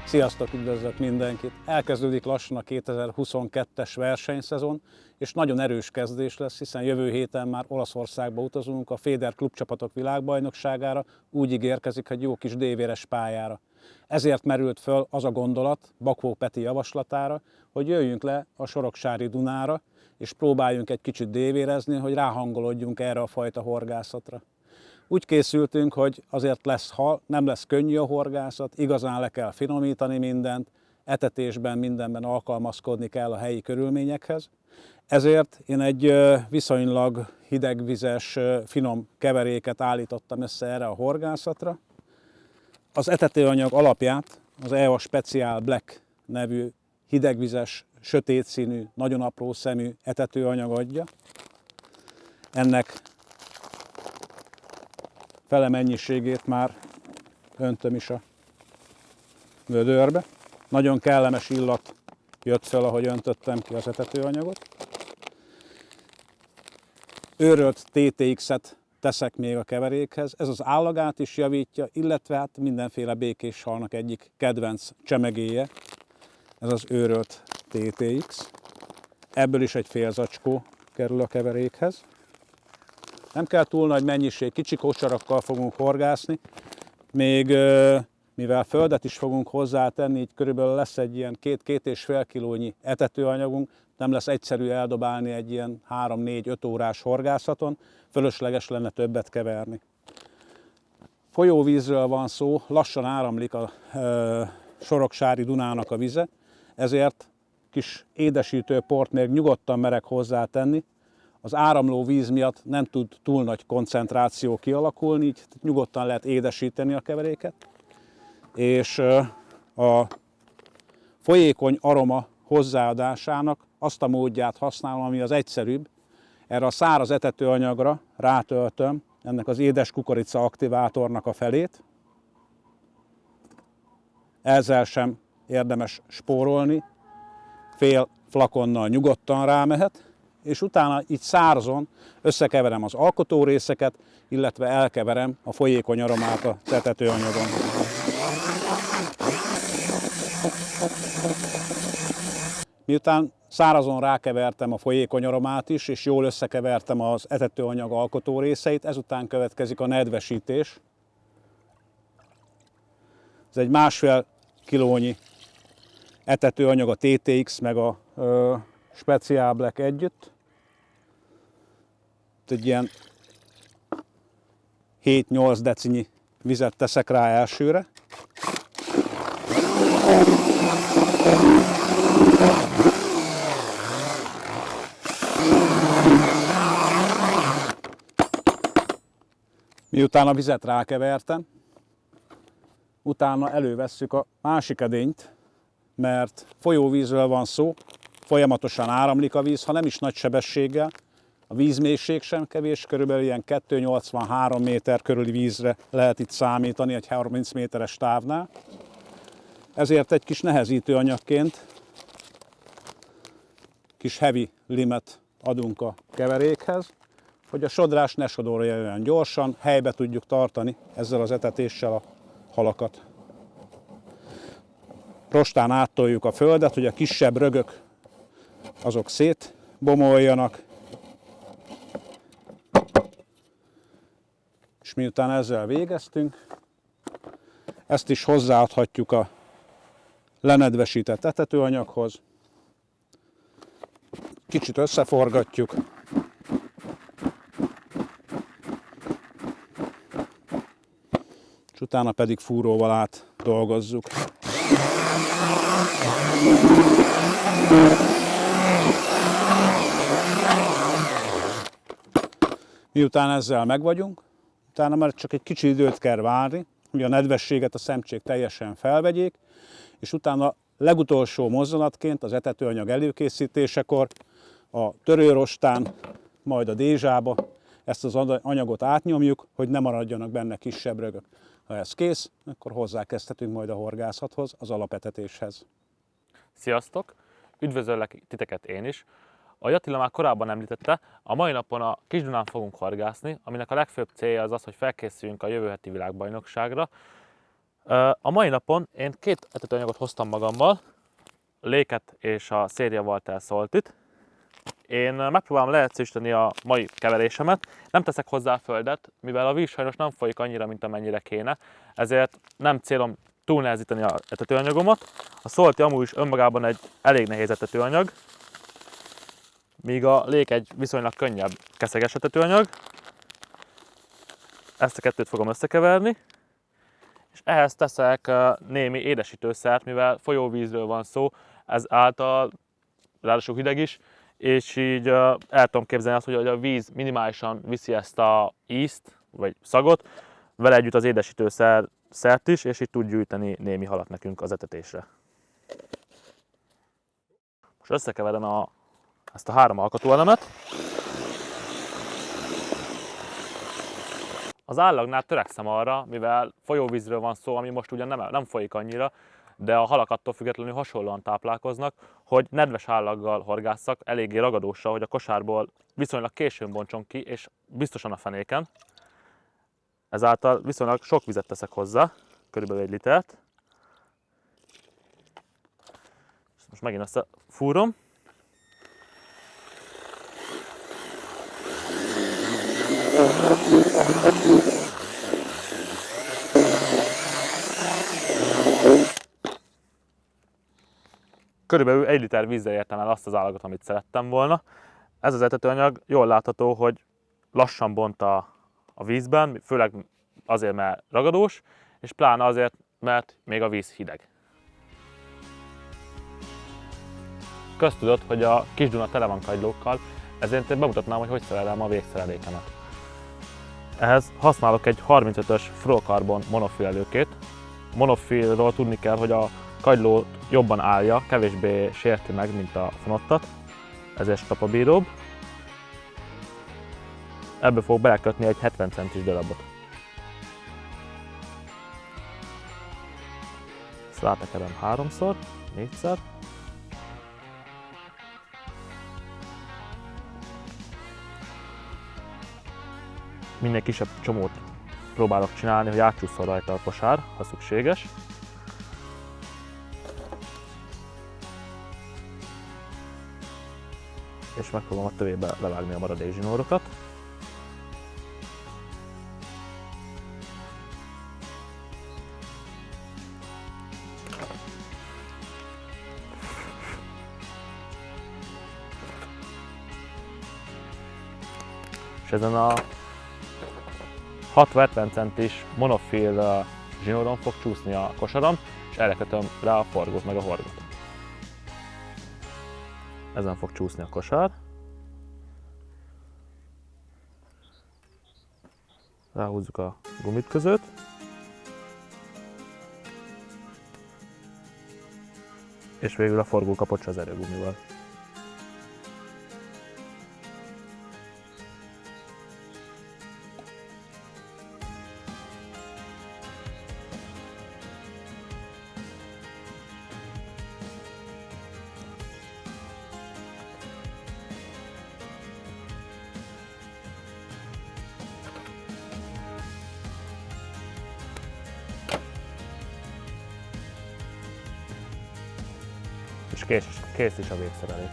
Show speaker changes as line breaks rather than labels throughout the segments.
Sziasztok, üdvözlök mindenkit! Elkezdődik lassan a 2022-es versenyszezon, és nagyon erős kezdés lesz, hiszen jövő héten már Olaszországba utazunk a Féder klubcsapatok világbajnokságára, úgy ígérkezik, hogy jó kis dévéres pályára. Ezért merült föl az a gondolat Bakó Peti javaslatára, hogy jöjjünk le a Soroksári Dunára, és próbáljunk egy kicsit dévérezni, hogy ráhangolódjunk erre a fajta horgászatra. Úgy készültünk, hogy azért lesz hal, nem lesz könnyű a horgászat, igazán le kell finomítani mindent, etetésben, mindenben alkalmazkodni kell a helyi körülményekhez. Ezért én egy viszonylag hidegvizes, finom keveréket állítottam össze erre a horgászatra. Az etetőanyag alapját az EO Special Black nevű hidegvizes, sötét színű, nagyon apró szemű etetőanyag adja. Ennek fele mennyiségét már öntöm is a vödörbe. Nagyon kellemes illat jött fel, ahogy öntöttem ki az etetőanyagot. Őrölt TTX-et teszek még a keverékhez. Ez az állagát is javítja, illetve hát mindenféle békés halnak egyik kedvenc csemegéje. Ez az őrölt TTX. Ebből is egy fél zacskó kerül a keverékhez. Nem kell túl nagy mennyiség, kicsi kocsarakkal fogunk horgászni, még mivel földet is fogunk hozzátenni, így körülbelül lesz egy ilyen 2-2,5 kilónyi etetőanyagunk, nem lesz egyszerű eldobálni egy ilyen 3-4-5 órás horgászaton, fölösleges lenne többet keverni. Folyóvízről van szó, lassan áramlik a Soroksári Dunának a vize, ezért kis édesítő port még nyugodtan merek hozzátenni. Az áramló víz miatt nem tud túl nagy koncentráció kialakulni, így nyugodtan lehet édesíteni a keveréket. És a folyékony aroma hozzáadásának azt a módját használom, ami az egyszerűbb. Erre a száraz etetőanyagra rátöltöm ennek az édes kukorica aktivátornak a felét. Ezzel sem érdemes spórolni, fél flakonnal nyugodtan rámehet. És utána így szárazon összekeverem az alkotórészeket, illetve elkeverem a folyékony aromát a etetőanyagon. Miután szárazon rákevertem a folyékony aromát is, és jól összekevertem az etetőanyag alkotórészeit, ezután következik a nedvesítés. Ez egy 1,5 kilónyi etetőanyag, a TTX meg a Special Black együtt. Egy ilyen 7-8 decinyi vizet teszek rá elsőre. Miután a vizet rákevertem, utána elővesszük a másik edényt, mert folyóvízről van szó, folyamatosan áramlik a víz, ha nem is nagy sebességgel. A vízmélység sem kevés, körülbelül ilyen 2,83 méter körüli vízre lehet itt számítani egy 30 méteres távnál. Ezért egy kis nehezítő anyagként kis heavy limet adunk a keverékhez, hogy a sodrás ne sodorja olyan gyorsan, helybe tudjuk tartani ezzel az etetéssel a halakat. Rostán áttoljuk a földet, hogy a kisebb rögök azok szétbomoljanak, és miután ezzel végeztünk, ezt is hozzáadhatjuk a lenedvesített etetőanyaghoz. Kicsit összeforgatjuk. És utána pedig fúróval átdolgozzuk. Miután ezzel megvagyunk, utána már csak egy kicsi időt kell várni, hogy a nedvességet a szemcsék teljesen felvegyék, és utána legutolsó mozzanatként az etetőanyag előkészítésekor a törőrostán, majd a dézsába ezt az anyagot átnyomjuk, hogy ne maradjanak benne kisebb rögök. Ha ez kész, akkor hozzákezdhetünk majd a horgászathoz, az alapetetéshez.
Sziasztok! Üdvözöllek titeket én is! Ahogy Attila már korábban említette, a mai napon a Kis-Dunán fogunk horgászni, aminek a legfőbb célja az az, hogy felkészüljünk a jövő heti világbajnokságra. A mai napon én 2 etetőanyagot hoztam magammal, a Léket és a Széria Walter Saltit. Én megpróbálom leegyszerűsíteni a mai keverésemet, nem teszek hozzá földet, mivel a víz sajnos nem folyik annyira, mint amennyire kéne, ezért nem célom túlnehezíteni a etetőanyagomat. A Salti amúgy is önmagában egy elég nehéz etetőanyag, míg a Lék egy viszonylag könnyebb keszeges etetőanyag. Ezt a kettőt fogom összekeverni, és ehhez teszek némi édesítőszert, mivel folyóvízről van szó, ez által ráadásul hideg is, és így el tudom képzelni azt, hogy a víz minimálisan viszi ezt a ízt, vagy szagot, vele együtt az édesítőszert is, és így tud gyűjteni némi halat nekünk az etetésre. Most összekeverem ezt a 3 alkatóelemet. Az állagnál törekszem arra, mivel folyóvízről van szó, ami most ugyan nem folyik annyira, de a halak attól függetlenül hasonlóan táplálkoznak, hogy nedves állaggal horgásszak, eléggé ragadóssal, hogy a kosárból viszonylag későn bontson ki, és biztosan a fenéken. Ezáltal viszonylag sok vizet teszek hozzá, körülbelül 1 litert. Most megint összefúrom. Körülbelül 1 liter vízzel értem el azt az állagot, amit szerettem volna. Ez az etetőanyag jól látható, hogy lassan bont a vízben, főleg azért, mert ragadós, és pláne azért, mert még a víz hideg. Köztudott, hogy a Kis-Duna tele van kagylókkal, ezért én bemutatnám, hogy szerelem a végszerelékemet. Ehhez használok egy 35-ös fluorokarbon monofil előkét. A monofilról tudni kell, hogy a kagylót jobban állja, kevésbé sérti meg, mint a fonottat, ezért stapabíróbb. Ebből fog belekötni egy 70 centis darabot. Ezt rátekerem 3-szor, 4-szer. Minél kisebb csomót próbálok csinálni, hogy átcsúszol rajta a kosár, ha szükséges. És megpróbálom a tövébe levágni a maradék zsinórokat. És ezen a 60-70 centis monofil zsinóron fog csúszni a kosaram, és erre kötöm rá a forgót meg a horgot. Ezen fog csúszni a kosár. Ráhúzzuk a gumitközőt. És végül a forgó kapocs az erőgumival. És kész is a végszerelék.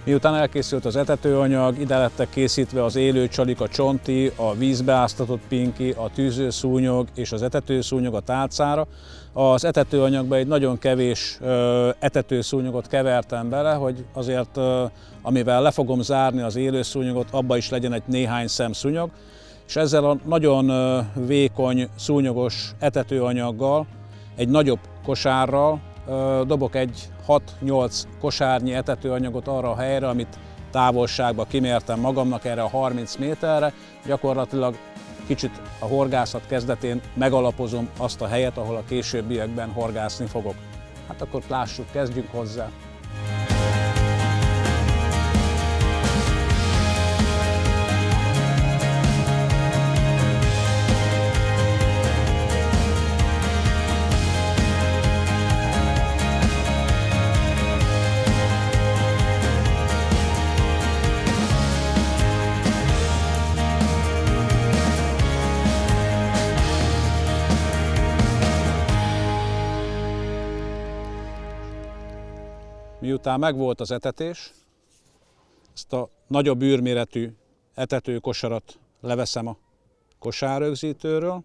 Miután elkészült az etetőanyag, ide lettek készítve az élő csalik, a csonti, a vízbe áztatott pinki, a tűzőszúnyog és az etetőszúnyog a tálcára. Az etetőanyagba egy nagyon kevés etetőszúnyogot kevertem bele, hogy azért, amivel le fogom zárni az élő szúnyogot, abba is legyen egy néhány szem szúnyog. És ezzel a nagyon vékony szúnyogos etetőanyaggal, egy nagyobb kosárral dobok egy 6-8 kosárnyi etetőanyagot arra a helyre, amit távolságba kimértem magamnak, erre a 30 méterre. Gyakorlatilag kicsit a horgászat kezdetén megalapozom azt a helyet, ahol a későbbiekben horgászni fogok. Hát akkor lássuk, kezdjünk hozzá. miután megvolt az etetés, ezt a nagyobb űrméretű etetőkosarat leveszem a kosárrögzítőről,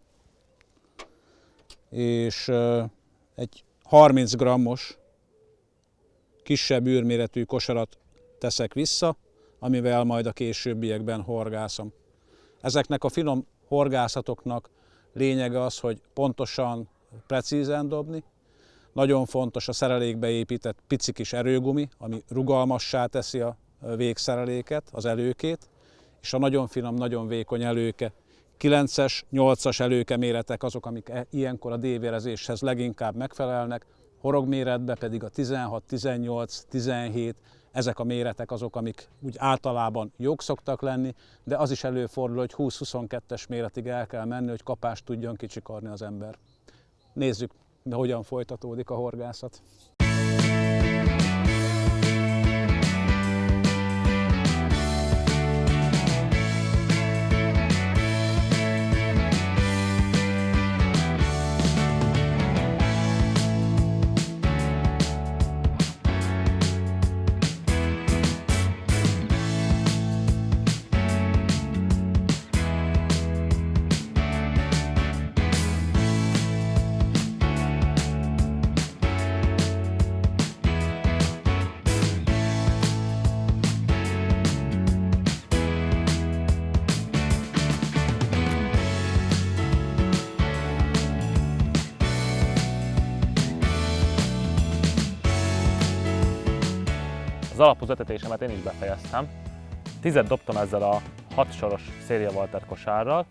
és egy 30 grammos kisebb űrméretű kosarat teszek vissza, amivel majd a későbbiekben horgászom. Ezeknek a finom horgászatoknak lényege az, hogy pontosan, precízen dobni. Nagyon fontos a szerelékbe épített pici kis erőgumi, ami rugalmassá teszi a végszereléket, az előkét, és a nagyon finom, nagyon vékony előke. 9-es, 8-as előke méretek azok, amik ilyenkor a dévérezéshez leginkább megfelelnek, horogméretben pedig a 16, 18, 17, ezek a méretek azok, amik úgy általában jók szoktak lenni, de az is előfordul, hogy 20-22-es méretig el kell menni, hogy kapást tudjon kicsikarni az ember. Nézzük, hogyan folytatódik a horgászat.
Az alapos etetésemet én is befejeztem. 10-et dobtam ezzel a 6 soros szériával tett kosárral.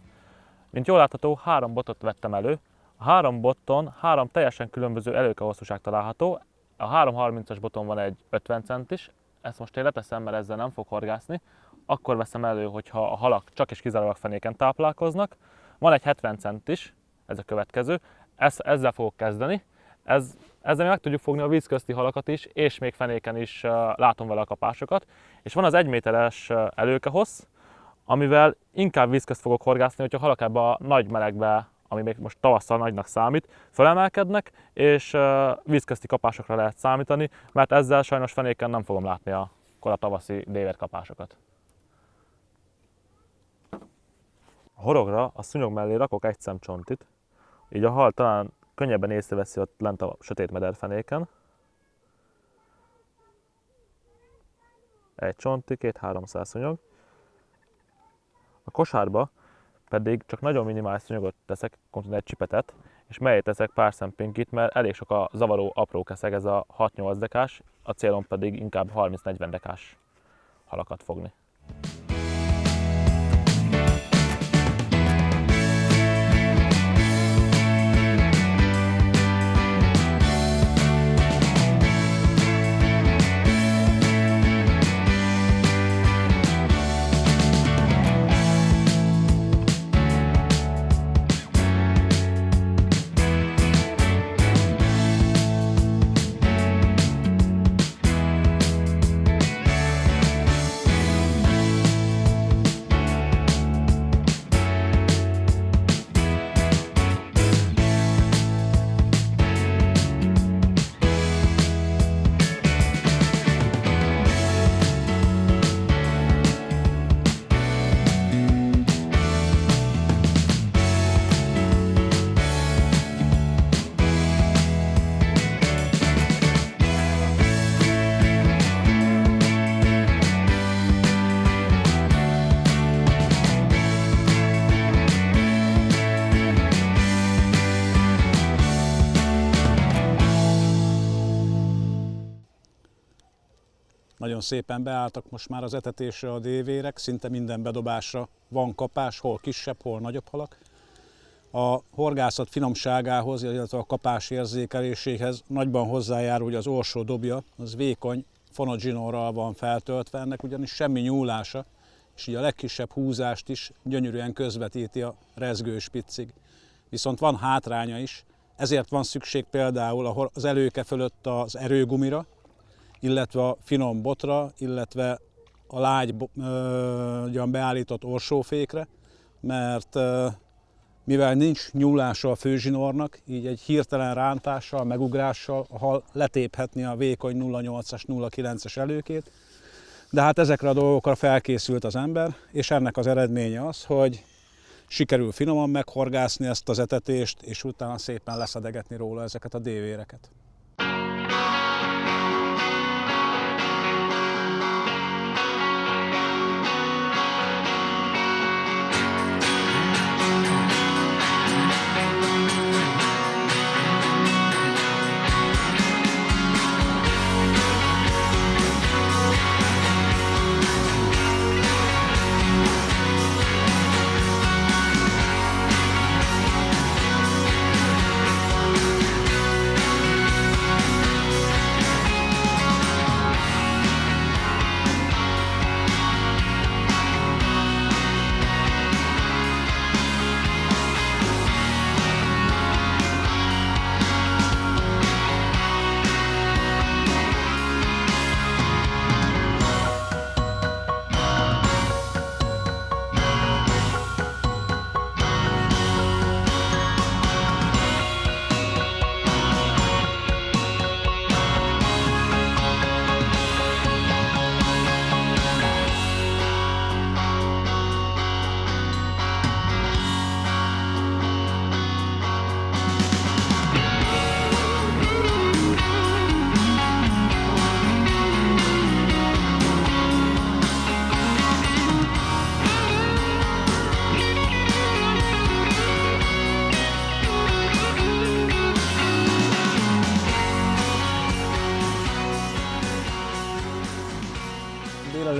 Mint jól látható, 3 botot vettem elő. A 3 boton 3 teljesen különböző előkehosszúság található. A 3.30-as boton van egy 50 centis, ezt most én leteszem, mert ezzel nem fog horgászni. Akkor veszem elő, hogyha a halak csak és kizárólag fenéken táplálkoznak. Van egy 70 centis, ez a következő, ezzel fogok kezdeni. Ezzel meg tudjuk fogni a vízközti halakat is, és még fenéken is látom vele a kapásokat. És van az 1 méteres előkehossz, amivel inkább vízközt fogok horgászni, hogyha a halak ebbe a nagy melegbe, ami még most tavasszal nagynak számít, fölemelkednek, és vízközti kapásokra lehet számítani, mert ezzel sajnos fenéken nem fogom látni a kora tavaszi déverkapásokat. A horogra a szúnyog mellé rakok egy szem csontit, így a hal talán könnyebben észreveszi ott lent a sötét mederfenéken. Egy csonti, 200-300 szúnyog. A kosárba pedig csak nagyon minimális szúnyogot teszek, konkrétan egy csipetet, és mellé teszek pár szem pinkit, mert elég sok a zavaró apró keszeg, ez a 6-8 dekás, a célom pedig inkább 30-40 dekás halakat fogni.
Nagyon szépen beálltak most már az etetésre a dévérek, szinte minden bedobásra van kapás, hol kisebb, hol nagyobb halak. A horgászat finomságához, illetve a kapás érzékeléséhez nagyban hozzájárul, hogy az orsó dobja, az vékony fonogzsinórral van feltöltve, ennek ugyanis semmi nyúlása, és így a legkisebb húzást is gyönyörűen közvetíti a rezgős piccig. Viszont van hátránya is, ezért van szükség például az előke fölött az erőgumira, illetve a finom botra, illetve a lágy beállított orsófékre, mert mivel nincs nyúlása a főzsinórnak, így egy hirtelen rántással, megugrással a hal letéphetni a vékony 0,8-as, 0,9-es előkét. De hát ezekre a dolgokra felkészült az ember, és ennek az eredménye az, hogy sikerül finoman meghorgászni ezt az etetést, és utána szépen leszedegetni róla ezeket a dévéreket.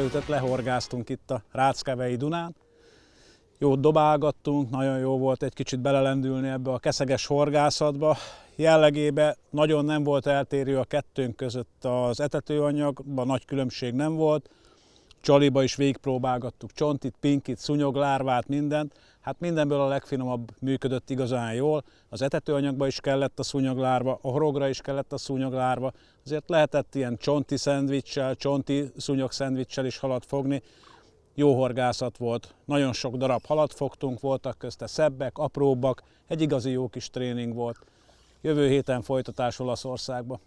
Délelőttet lehorgáztunk itt a Ráckevei Dunán. Jót dobálgattunk, nagyon jó volt egy kicsit belelendülni ebbe a keszeges horgászatba. Jellegében nagyon nem volt eltérő a kettőnk között az etetőanyagban, nagy különbség nem volt. Csaliba is végigpróbálgattuk csontit, pinkit, szúnyoglárvát, mindent. Hát mindenből a legfinomabb működött igazán jól. Az etetőanyagba is kellett a szúnyoglárva, a horogra is kellett a szúnyoglárva. Azért lehetett ilyen csonti szendvicssel, csonti szúnyog szendvicssel is halat fogni. Jó horgászat volt, nagyon sok darab halat fogtunk, voltak közte szebbek, apróbbak, egy igazi jó kis tréning volt. Jövő héten folytatás Olaszországba.